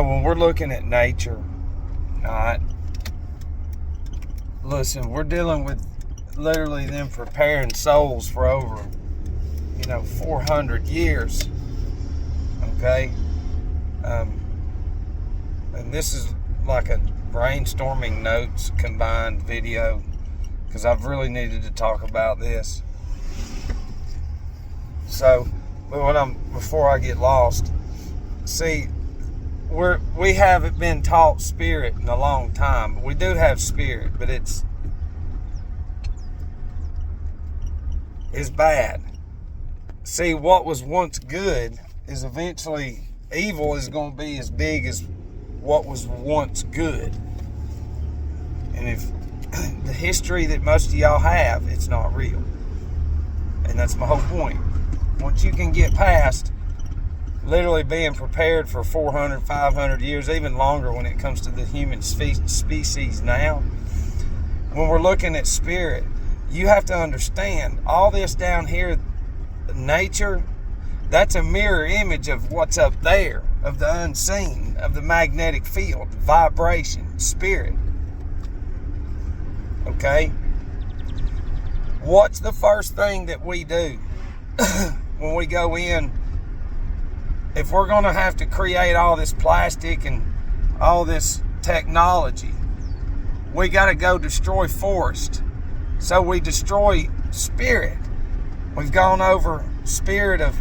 When we're looking at nature, alright, listen, we're dealing with literally them preparing souls for over, 400 years, okay? And this is like a brainstorming notes combined video, because I've really needed to talk about this. So, before I get lost, see, we haven't been taught spirit in a long time. We do have spirit, but it's bad. See, what was once good is eventually evil is going to be as big as what was once good. And if the history that most of y'all have, it's not real. And that's my whole point. Once you can get past literally being prepared for 400, 500 years, even longer when it comes to the human species now, when we're looking at spirit, you have to understand all this down here, nature, that's a mirror image of what's up there, of the unseen, of the magnetic field, vibration, spirit. Okay? What's the first thing that we do when we go in? If we're going to have to create all this plastic and all this technology, we got to go destroy forest. So we destroy spirit. We've gone over spirit of,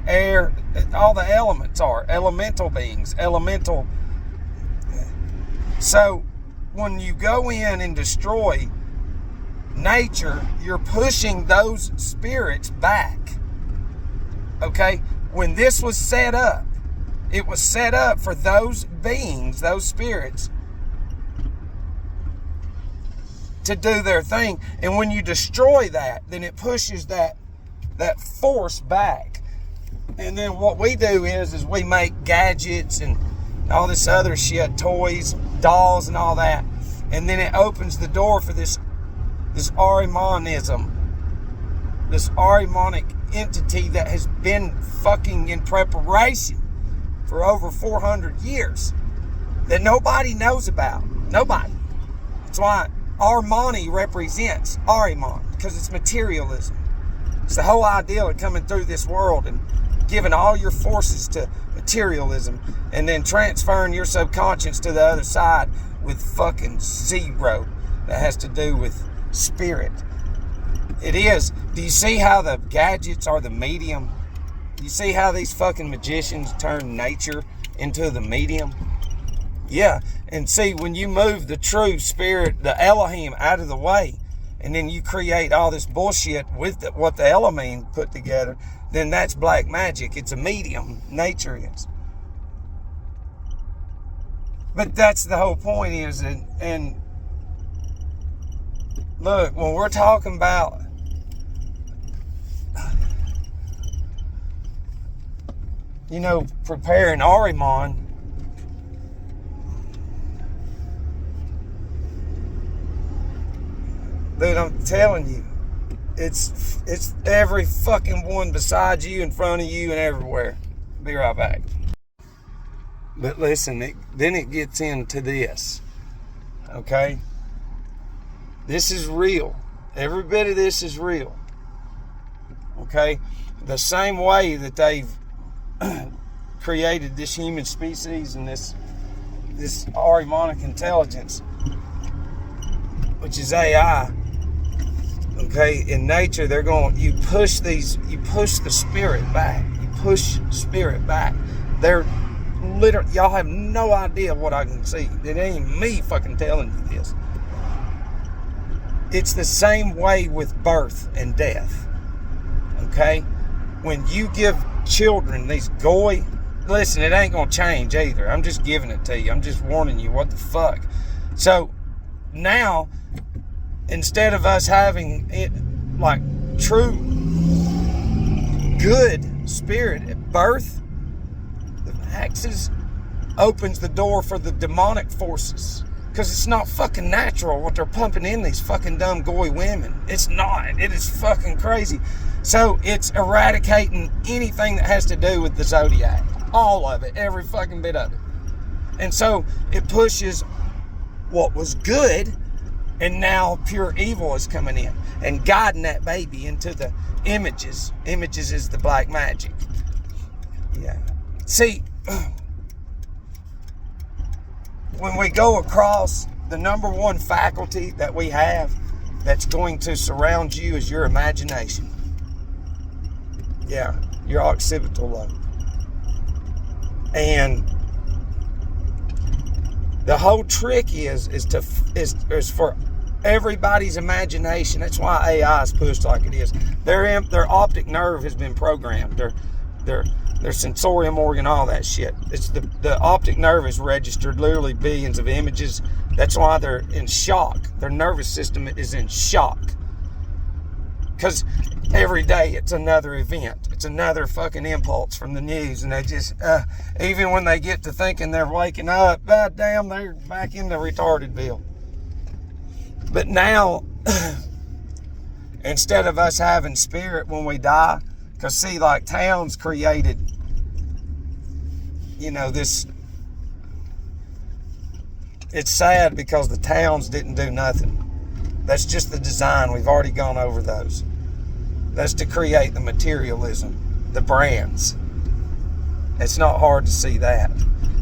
air. All the elements are elemental beings, elemental. So when you go in and destroy nature, you're pushing those spirits back. Okay? When this was set up, it was set up for those beings, those spirits, to do their thing. And when you destroy that, then it pushes that force back. And then what we do is we make gadgets and all this other shit, toys, dolls and all that. And then it opens the door for this Ahrimanism, this Ahrimanic entity that has been fucking in preparation for over 400 years that nobody knows about. Nobody. That's why Armani represents Ahriman, because it's materialism. It's the whole idea of coming through this world and giving all your forces to materialism and then transferring your subconscious to the other side with fucking zero that has to do with spirit. It is. Do you see how the gadgets are the medium? Do you see how these fucking magicians turn nature into the medium? Yeah. And see, when you move the true spirit, the Elohim, out of the way, and then you create all this bullshit with what the Elohim put together, then that's black magic. It's a medium. Nature is. But that's the whole point is, and look, when we're talking about preparing Ahriman, dude, I'm telling you, it's every fucking one beside you, in front of you, and everywhere. Be right back. But listen, then it gets into this, okay? This is real. Every bit of this is real, okay? The same way that they've created this human species and this Ahrimanic intelligence, which is AI. Okay, in nature, you push the spirit back. You push spirit back. They're literally, y'all have no idea what I can see. It ain't me fucking telling you this. It's the same way with birth and death. Okay? When you give children these goy, listen, it ain't gonna change either. I'm just giving it to you. I'm just warning you. What the fuck? So, now, instead of us having it like true good spirit at birth, the Axis opens the door for the demonic forces, because it's not fucking natural what they're pumping in these fucking dumb goy women. It's not. It is fucking crazy. So it's eradicating anything that has to do with the zodiac. All of it, every fucking bit of it. And so it pushes what was good, and now pure evil is coming in and guiding that baby into the images. Images is the black magic. Yeah. See, when we go across, the number one faculty that we have that's going to surround you is your imagination. Yeah, your occipital lobe. And the whole trick is for everybody's imagination. That's why AI is pushed like it is. Their optic nerve has been programmed. Their sensorium organ, all that shit. It's the optic nerve is registered literally billions of images. That's why they're in shock. Their nervous system is in shock. Because every day it's another event. It's another fucking impulse from the news. And they just, even when they get to thinking they're waking up, god damn, they're back into retardedville. But now, instead of us having spirit when we die, because see, like towns created, this, it's sad because the towns didn't do nothing. That's just the design. We've already gone over those. That's to create the materialism, the brands. It's not hard to see that.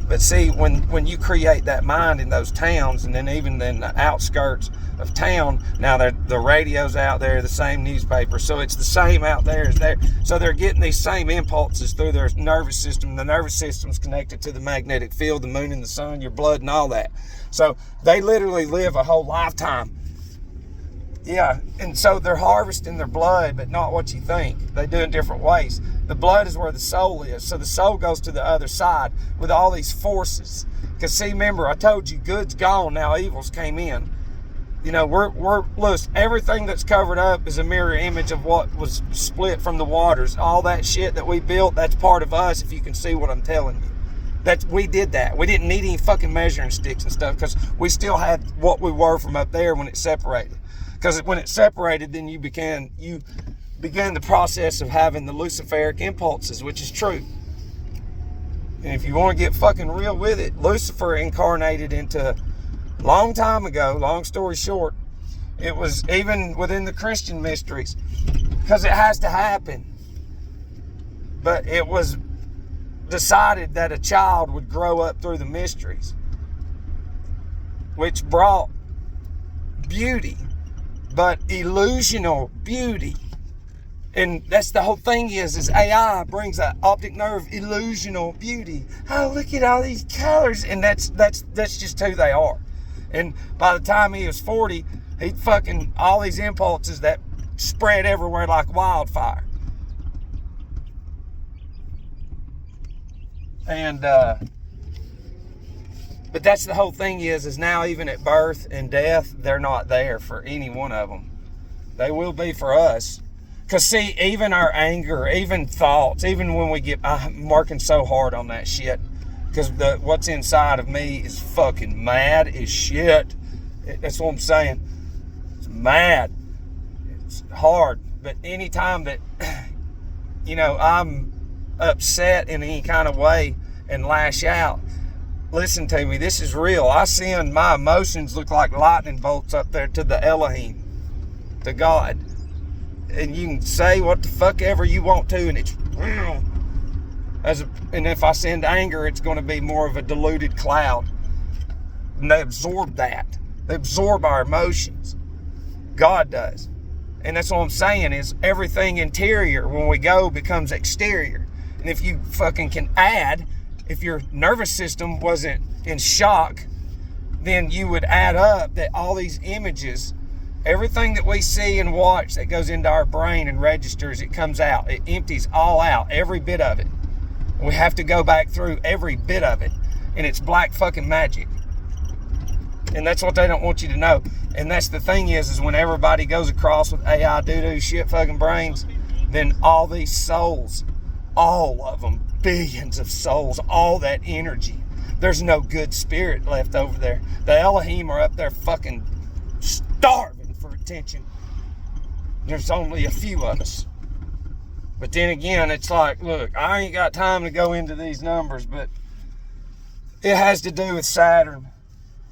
But see, when you create that mind in those towns, and then even in the outskirts of town, now the radio's out there, the same newspaper, so it's the same out there as there. So they're getting these same impulses through their nervous system. The nervous system's connected to the magnetic field, the moon and the sun, your blood and all that. So they literally live a whole lifetime. Yeah, and so they're harvesting their blood, but not what you think. They do it in different ways. The blood is where the soul is. So the soul goes to the other side with all these forces. Because see, remember, I told you, good's gone, now evil's came in. We're loose. Everything that's covered up is a mirror image of what was split from the waters. All that shit that we built, that's part of us, if you can see what I'm telling you. We did that. We didn't need any fucking measuring sticks and stuff because we still had what we were from up there when it separated. Because when it separated, then you began the process of having the Luciferic impulses, which is true. And if you want to get fucking real with it, Lucifer incarnated into, long time ago, long story short, it was even within the Christian mysteries, because it has to happen. But it was decided that a child would grow up through the mysteries, which brought beauty, but illusional beauty. And that's the whole thing is AI brings that optic nerve illusional beauty. Oh, look at all these colors. And that's just who they are. And by the time he was 40, he'd fucking all these impulses that spread everywhere like wildfire. And but that's the whole thing is now even at birth and death, they're not there for any one of them. They will be for us. Because see, even our anger, even thoughts, even when we I'm working so hard on that shit. Because what's inside of me is fucking mad as shit. That's what I'm saying. It's mad. It's hard. But anytime that, I'm upset in any kind of way and lash out, listen to me, this is real. I send my emotions look like lightning bolts up there to the Elohim, to God. And you can say what the fuck ever you want to, and it's real. And if I send anger, it's going to be more of a diluted cloud. And they absorb that. They absorb our emotions. God does. And that's what I'm saying is everything interior when we go becomes exterior. And if you fucking can add, if your nervous system wasn't in shock, then you would add up that all these images, everything that we see and watch that goes into our brain and registers, it comes out. It empties all out, every bit of it. We have to go back through every bit of it. And it's black fucking magic. And that's what they don't want you to know. And that's the thing is when everybody goes across with AI doo-doo shit fucking brains, then all these souls, all of them, billions of souls, all that energy, there's no good spirit left over there. The Elohim are up there fucking starving for attention. There's only a few of us. But then again, it's like, look, I ain't got time to go into these numbers, but it has to do with Saturn.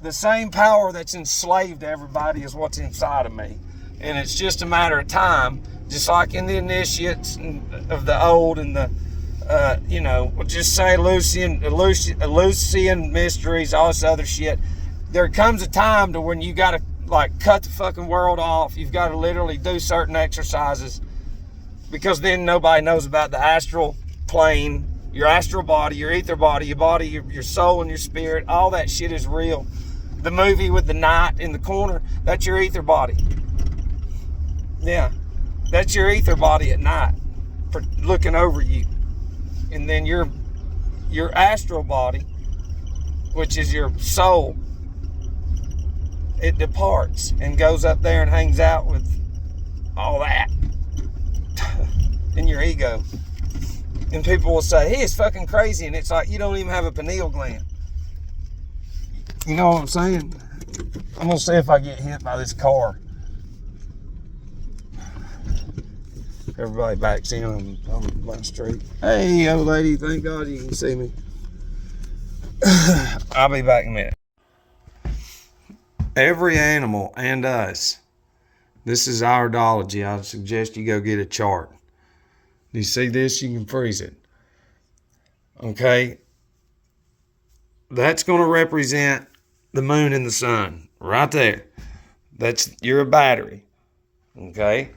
The same power that's enslaved everybody is what's inside of me. And it's just a matter of time, just like in the initiates of the old and the, we'll just say Lucian mysteries, all this other shit. There comes a time to when you got to, like, cut the fucking world off. You've got to literally do certain exercises, because then nobody knows about the astral plane, your astral body, your ether body, your soul and your spirit. All that shit is real. The movie with the knight in the corner, that's your ether body. Yeah, that's your ether body at night, for looking over you. And then your astral body, which is your soul, it departs and goes up there and hangs out with all that in your ego. And people will say, hey, it's fucking crazy. And it's like, you don't even have a pineal gland. You know what I'm saying? I'm going to see if I get hit by this car. Everybody backs in on my street. Hey, old lady, thank God you can see me. I'll be back in a minute. Every animal and us, this is our iridology. I suggest you go get a chart. You see this? You can freeze it. Okay? That's going to represent the moon and the sun. Right there. You're a battery. Okay?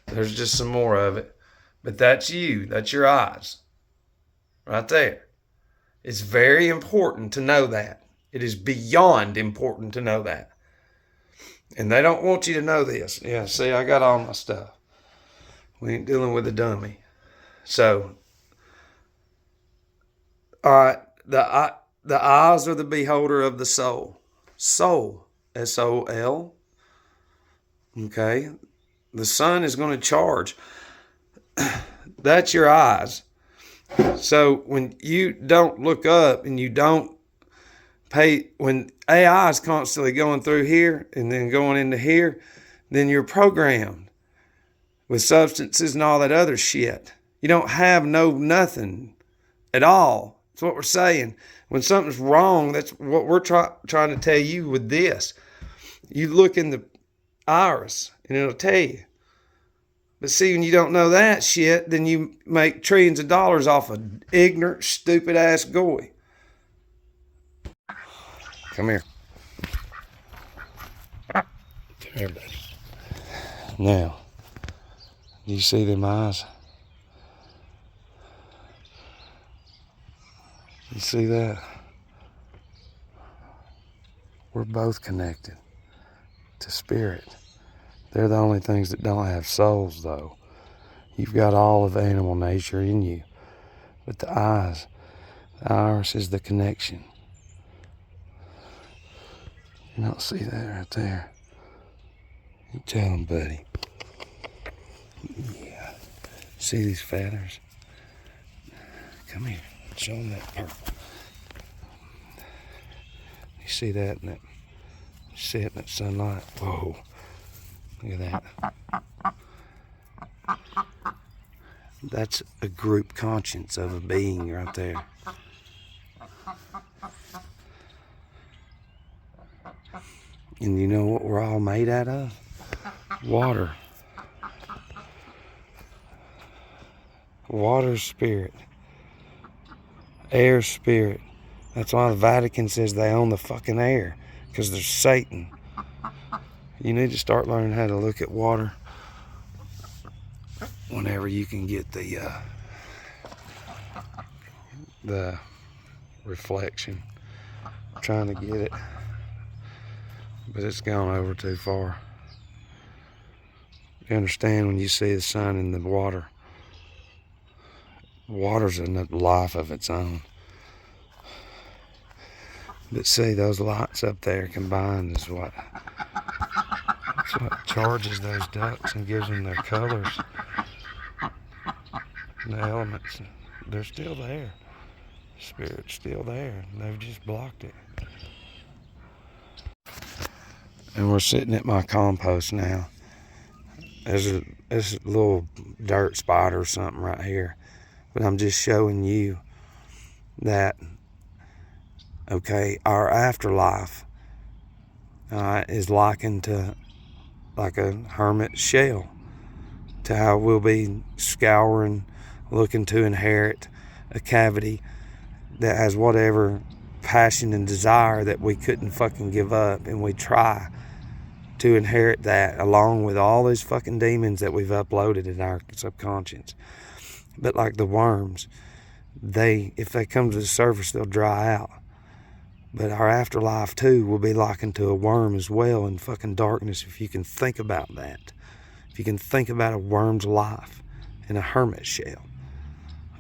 There's just some more of it. But that's you. That's your eyes. Right there. It's very important to know that. It is beyond important to know that. And they don't want you to know this. Yeah, see, I got all my stuff. We ain't dealing with a dummy. So, all right, the eyes are the beholder of the soul. Soul, S-O-L. Okay? The sun is going to charge. That's your eyes. So when you don't look up and you don't pay, when AI is constantly going through here and then going into here, then you're programmed with substances and all that other shit. You don't have nothing at all. That's what we're saying. When something's wrong, that's what we're trying to tell you with this. You look in the iris and it'll tell you. But see, when you don't know that shit, then you make trillions of dollars off of ignorant, stupid-ass goy. Come here. Come here, buddy. Now, you see them eyes? You see that? We're both connected to spirit. They're the only things that don't have souls, though. You've got all of animal nature in you. But the eyes, the iris is the connection. You don't see that right there. You tell them, buddy. Yeah. See these feathers? Come here. Show them that purple. You see that in that? You see it in that sunlight? Whoa. Look at that. That's a group conscience of a being right there. And you know what we're all made out of? Water. Water spirit. Air spirit. That's why the Vatican says they own the fucking air. Because there's Satan. You need to start learning how to look at water whenever you can get the reflection. I'm trying to get it, but it's gone over too far. You understand when you see the sun in the water. Water's a life of its own. But see, those lights up there combined is what charges those ducks and gives them their colors. And the elements, they're still there. Spirit's still there. They've just blocked it. And we're sitting at my compost now. As There's a little dirt spot or something right here. But I'm just showing you that, okay, our afterlife is likened to like a hermit shell, to how we'll be scouring, looking to inherit a cavity that has whatever passion and desire that we couldn't fucking give up, and we try to inherit that along with all those fucking demons that we've uploaded in our subconscious. But like the worms, if they come to the surface, they'll dry out. But our afterlife too will be likened to a worm as well in fucking darkness, if you can think about that. If you can think about a worm's life in a hermit shell.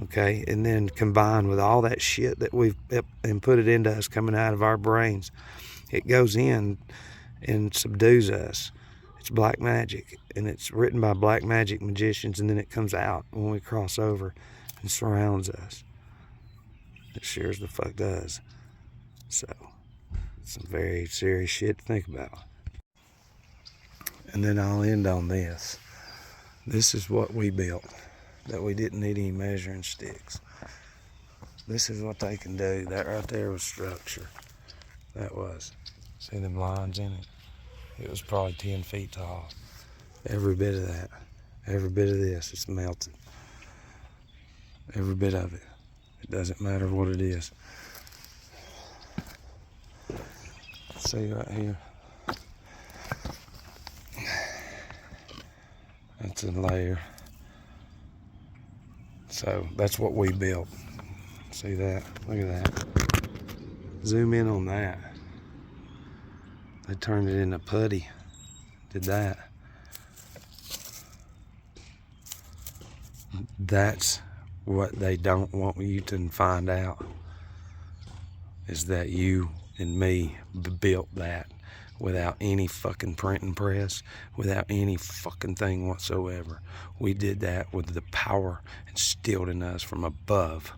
Okay, and then combined with all that shit that we've and put it into us coming out of our brains, it goes in and subdues us. It's black magic, and it's written by black magic magicians, and then it comes out when we cross over and surrounds us. It sure as the fuck does. So, it's some very serious shit to think about. And then I'll end on this. This is what we built, that we didn't need any measuring sticks. This is what they can do. That right there was structure. That was. See them lines in it? It was probably 10 feet tall. Every bit of that. Every bit of this is melted. Every bit of it. It doesn't matter what it is. See right here? That's a layer. So that's what we built. See that? Look at that. Zoom in on that. They turned it into putty. Did that. That's what they don't want you to find out, is that you and me built that without any fucking printing press, without any fucking thing whatsoever. We did that with the power instilled in us from above.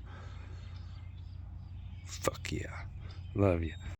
Fuck yeah. Love you.